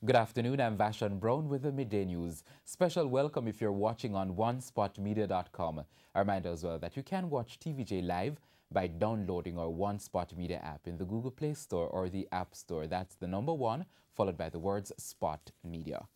Good afternoon, I'm Vashon Brown with the Midday News. Special welcome if you're watching on onespotmedia.com. A reminder as well that you can watch TVJ live by downloading our One Spot Media app in the Google Play Store or the App Store. That's the number 1, followed by the words Spot Media.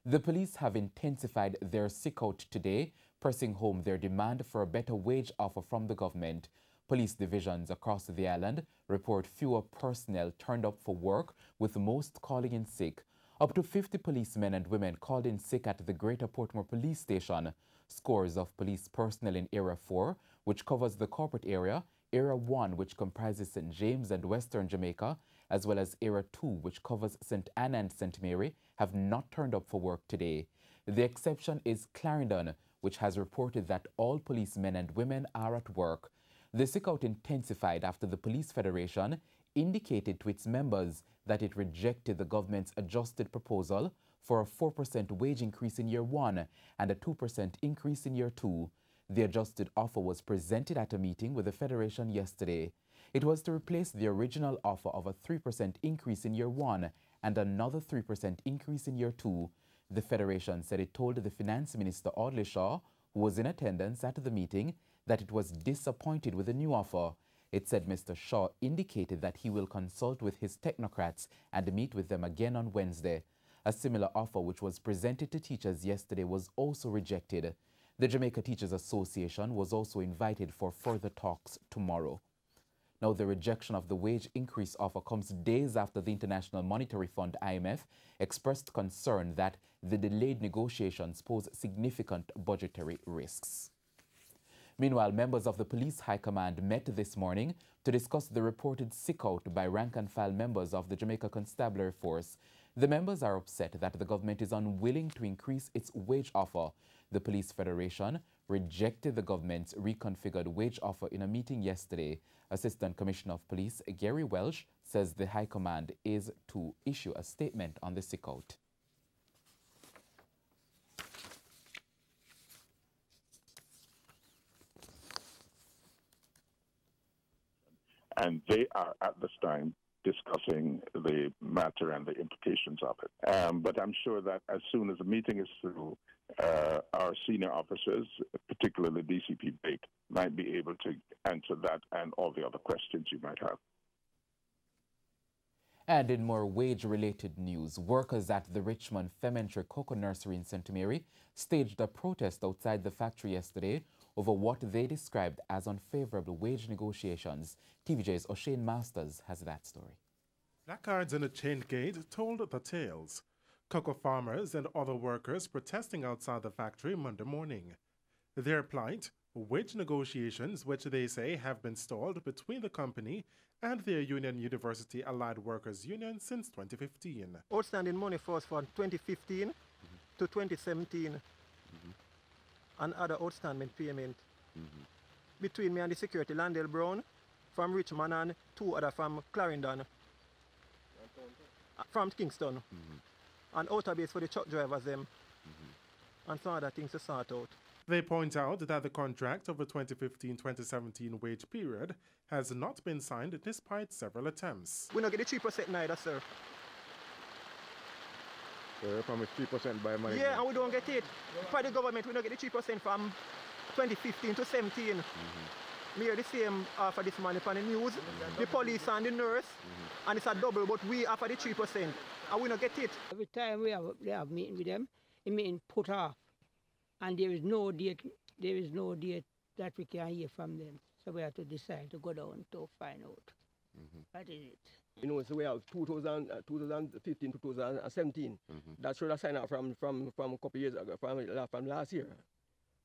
The police have intensified their sick-out today, pressing home their demand for a better wage offer from the government. Police divisions across the island report fewer personnel turned up for work, with most calling in sick. Up to 50 policemen and women called in sick at the Greater Portmore Police Station. Scores of police personnel in Area 4, which covers the corporate area, Area 1, which comprises St. James and Western Jamaica, as well as Area 2, which covers St. Anne and St. Mary, have not turned up for work today. The exception is Clarendon, which has reported that all policemen and women are at work. The sick-out intensified after the Police Federation indicated to its members that it rejected the government's adjusted proposal for a 4% wage increase in Year 1 and a 2% increase in Year 2. The adjusted offer was presented at a meeting with the Federation yesterday. It was to replace the original offer of a 3% increase in Year 1 and another 3% increase in Year 2. The Federation said it told the Finance Minister Audley Shaw, who was in attendance at the meeting, that it was disappointed with the new offer. It said Mr. Shaw indicated that he will consult with his technocrats and meet with them again on Wednesday. A similar offer which was presented to teachers yesterday was also rejected. The Jamaica Teachers Association was also invited for further talks tomorrow. Now, the rejection of the wage increase offer comes days after the International Monetary Fund, IMF, expressed concern that the delayed negotiations pose significant budgetary risks. Meanwhile, members of the Police High Command met this morning to discuss the reported sick-out by rank-and-file members of the Jamaica Constabulary Force. The members are upset that the government is unwilling to increase its wage offer. The Police Federation rejected the government's reconfigured wage offer in a meeting yesterday. Assistant Commissioner of Police Gary Welsh says the High Command is to issue a statement on the sick-out. And they are at this time discussing the matter and the implications of it. But I'm sure that as soon as the meeting is through, our senior officers, particularly DCP Bate, might be able to answer that and all the other questions you might have. And in more wage-related news, workers at the Richmond Fementry Cocoa Nursery in St. Mary staged a protest outside the factory yesterday over what they described as unfavorable wage negotiations. TVJ's O'Shane Masters has that story. Placards in a chained gate told the tales. Cocoa farmers and other workers protesting outside the factory Monday morning. Their plight, wage negotiations which they say have been stalled between the company and their union University Allied Workers Union since 2015. Outstanding money for us from 2015 to 2017 and other outstanding payment between me and the security Landell Brown from Richmond and 2 other from Clarendon, from Kingston, and outer base for the truck drivers them and some other things to sort out. They point out that the contract of the 2015-2017 wage period has not been signed despite several attempts. We don't get the 3% neither, sir. So you promised 3% by money? Yeah, and we don't get it. For the government, we don't get the 3% from 2015 to 17. Me hear the same for this money from the news, the police and the nurse, and it's a double, but we offer the 3%, and we don't get it. Every time we have meeting with them, the meeting put off, and there is no date that we can hear from them. So we have to decide to go down to find out. What is it? You know, so we have 2015 to 2017. That should have signed out from a couple of years ago, from last year.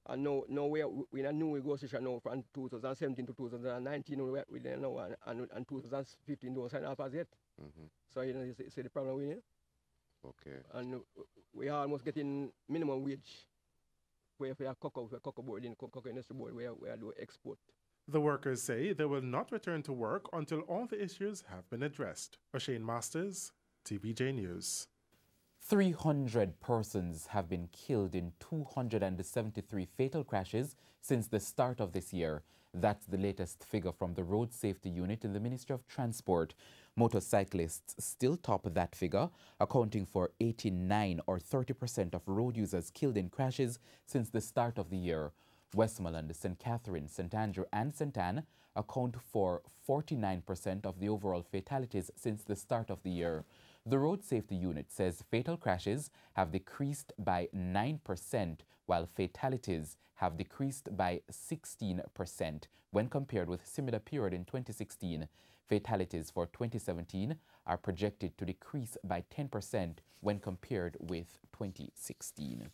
And now we in a new negotiation now from 2017 to 2019. We don't know, and 2015 don't sign off as yet. So you know, you see the problem with it. Okay. And we are almost getting minimum wage. Where we are cocoa board in cocoa industry board, where we do export. The workers say they will not return to work until all the issues have been addressed. O'Shane Masters, TVJ News. 300 persons have been killed in 273 fatal crashes since the start of this year. That's the latest figure from the Road Safety Unit in the Ministry of Transport. Motorcyclists still top that figure, accounting for 89 or 30% of road users killed in crashes since the start of the year. Westmoreland, St. Catherine, St. Andrew and St. Anne account for 49% of the overall fatalities since the start of the year. The Road Safety Unit says fatal crashes have decreased by 9%, while fatalities have decreased by 16% when compared with similar period in 2016. Fatalities for 2017 are projected to decrease by 10% when compared with 2016.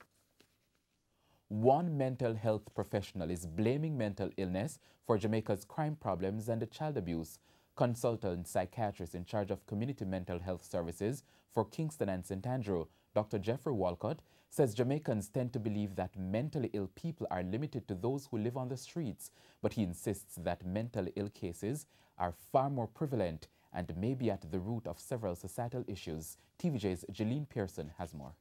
One mental health professional is blaming mental illness for Jamaica's crime problems and child abuse. Consultant psychiatrist in charge of community mental health services for Kingston and St. Andrew, Dr. Jeffrey Walcott, says Jamaicans tend to believe that mentally ill people are limited to those who live on the streets, but he insists that mentally ill cases are far more prevalent and may be at the root of several societal issues. TVJ's Jeline Pearson has more.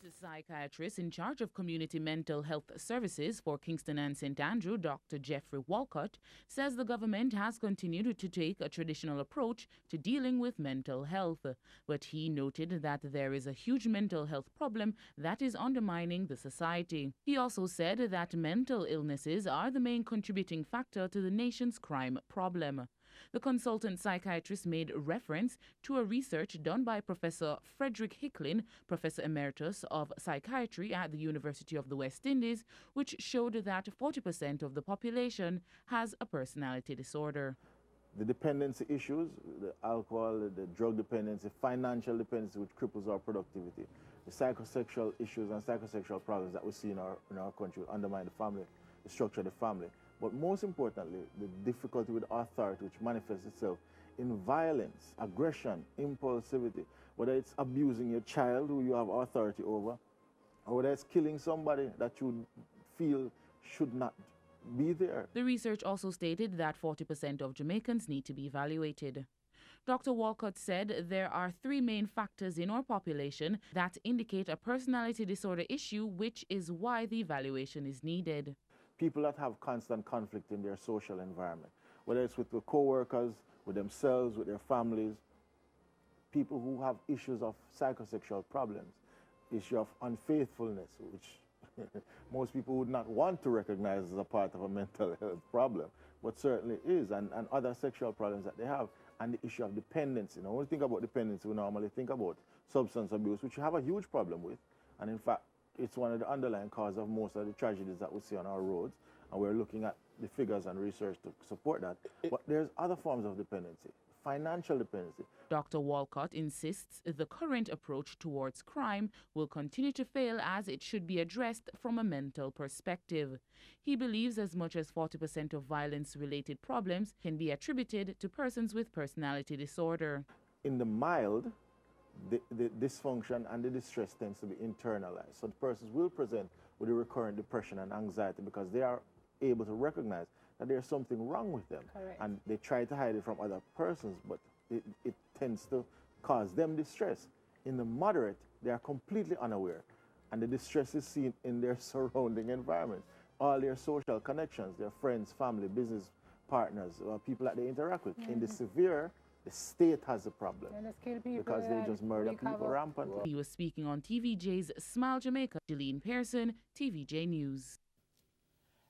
The psychiatrist in charge of community mental health services for Kingston and St. Andrew, Dr. Jeffrey Walcott, says the government has continued to take a traditional approach to dealing with mental health. But he noted that there is a huge mental health problem that is undermining the society. He also said that mental illnesses are the main contributing factor to the nation's crime problem. The consultant psychiatrist made reference to a research done by Professor Frederick Hicklin, Professor Emeritus of Psychiatry at the University of the West Indies, which showed that 40% of the population has a personality disorder. The dependency issues, the alcohol, the drug dependency, financial dependency, which cripples our productivity, the psychosexual issues and psychosexual problems that we see in our country undermine the family, the structure of the family. But most importantly, the difficulty with authority, which manifests itself in violence, aggression, impulsivity, whether it's abusing your child who you have authority over, or whether it's killing somebody that you feel should not be there. The research also stated that 40% of Jamaicans need to be evaluated. Dr. Walcott said there are three main factors in our population that indicate a personality disorder issue, which is why the evaluation is needed. People that have constant conflict in their social environment, whether it's with the co-workers, with themselves, with their families, people who have issues of psychosexual problems, issue of unfaithfulness, which most people would not want to recognize as a part of a mental health problem, but certainly is, and other sexual problems that they have, and the issue of dependency. Now, when we think about dependency, we normally think about substance abuse, which we have a huge problem with, and in fact, it's one of the underlying causes of most of the tragedies that we see on our roads, and we're looking at the figures and research to support that. But there's other forms of dependency, financial dependency. Dr. Walcott insists the current approach towards crime will continue to fail as it should be addressed from a mental perspective. He believes as much as 40% of violence-related problems can be attributed to persons with personality disorder. In the mild, the dysfunction and the distress tends to be internalized. So the persons will present with a recurrent depression and anxiety because they are able to recognize that there's something wrong with them. Correct. And they try to hide it from other persons, but it tends to cause them distress. In the moderate, they are completely unaware, and the distress is seen in their surrounding environment. All their social connections, their friends, family, business partners, people that they interact with. In the severe, the state has a problem because they just murder people rampantly. He was speaking on TVJ's Smile Jamaica. Jeline Pearson, TVJ News.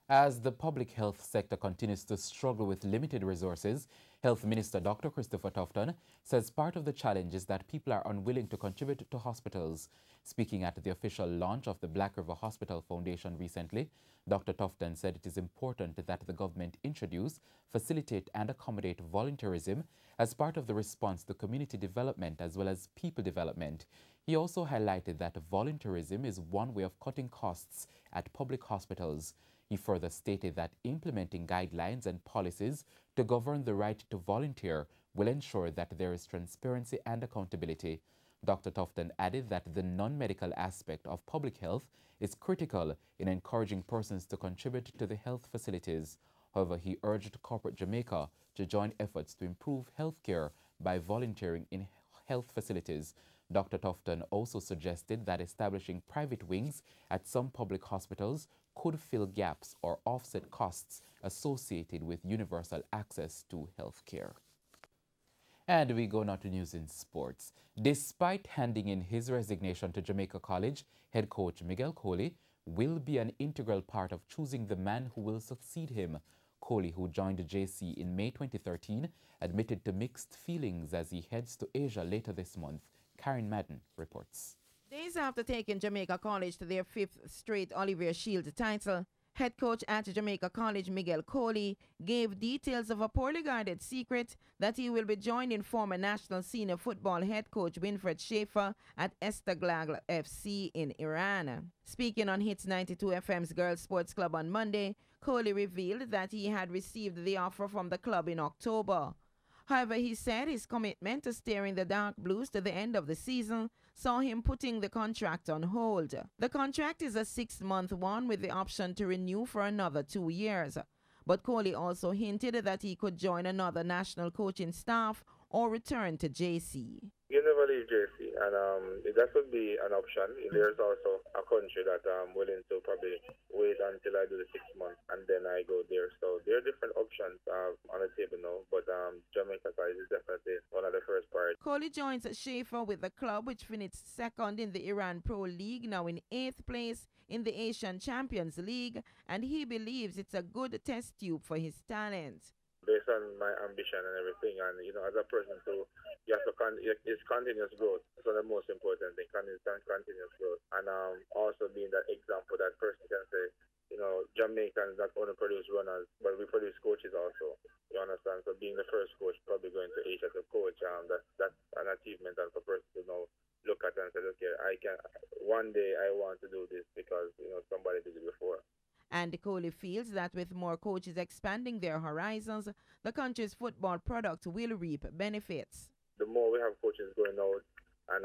As the public health sector continues to struggle with limited resources, Health Minister Dr. Christopher Tufton says part of the challenge is that people are unwilling to contribute to hospitals. Speaking at the official launch of the Black River Hospital Foundation recently, Dr. Tufton said it is important that the government introduce, facilitate and accommodate volunteerism as part of the response to community development as well as people development. He also highlighted that volunteerism is one way of cutting costs at public hospitals. He further stated that implementing guidelines and policies to govern the right to volunteer will ensure that there is transparency and accountability. Dr. Tufton added that the non-medical aspect of public health is critical in encouraging persons to contribute to the health facilities. However, he urged corporate Jamaica to join efforts to improve health care by volunteering in health facilities. Dr. Tufton also suggested that establishing private wings at some public hospitals could fill gaps or offset costs associated with universal access to health care. And we go now to news in sports. Despite handing in his resignation to Jamaica College, head coach Miguel Coley will be an integral part of choosing the man who will succeed him. Coley, who joined JC in May 2013, admitted to mixed feelings as he heads to Asia later this month. Karen Madden reports. Days after taking Jamaica College to their 5th straight Olivier Shield title, head coach at Jamaica College Miguel Coley gave details of a poorly guarded secret that he will be joining former national senior football head coach Winfred Schaefer at Esteghlal FC in Iran. Speaking on Hits 92 FM's Girls Sports Club on Monday, Coley revealed that he had received the offer from the club in October. However, he said his commitment to steering the Dark Blues to the end of the season saw him putting the contract on hold. The contract is a 6-month one with the option to renew for another 2 years. But Coley also hinted that he could join another national coaching staff or return to JC. You never leave JC, and that would be an option. There's also a country that I'm willing to probably wait until I do the 6 months and then I go there. So there are different options on the table now, but Jamaica side is definitely one of the first priorities. Coley joins Schaefer with the club, which finished second in the Iran Pro League, now in 8th place in the Asian Champions League, and he believes it's a good test tube for his talent. Based on my ambition and everything, and as a person too, you have to it's continuous growth. That's one of the most important things, continuous growth, and also being that example that person can say, Jamaicans not only produce runners, but we produce coaches also. You understand? So being the first coach, probably going to Asia to coach, that's an achievement, and for a person to look at and say, okay, one day I want to do this because somebody did it before. And Coley feels that with more coaches expanding their horizons, the country's football product will reap benefits. The more we have coaches going out and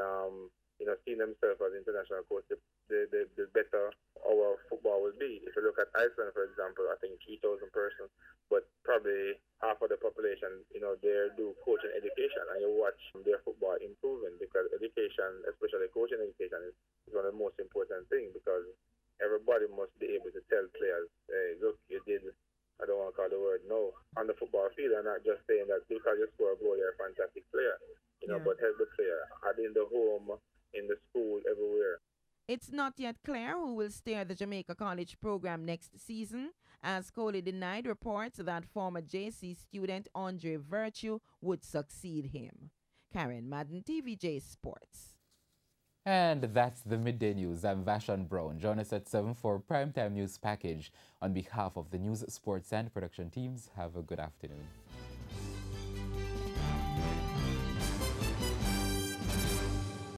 seeing themselves as international coaches, the better our football will be. If you look at Iceland, for example, I think 3,000 persons, but probably half of the population, they do coaching education, and you watch their football improving because education, especially coaching education, is one of the most important things because everybody must be able to tell players, hey, look, you did, I don't want to call the word no, on the football field, and not just saying that because you score a goal, you're a fantastic player, but help the player, in the home, in the school, everywhere. It's not yet clear who will steer the Jamaica College program next season, as Coley denied reports that former JC student Andre Virtue would succeed him. Karen Madden, TVJ Sports. And that's the Midday News. I'm Vashon Brown. Join us at 7 for Primetime News Package. On behalf of the news, sports and production teams, have a good afternoon.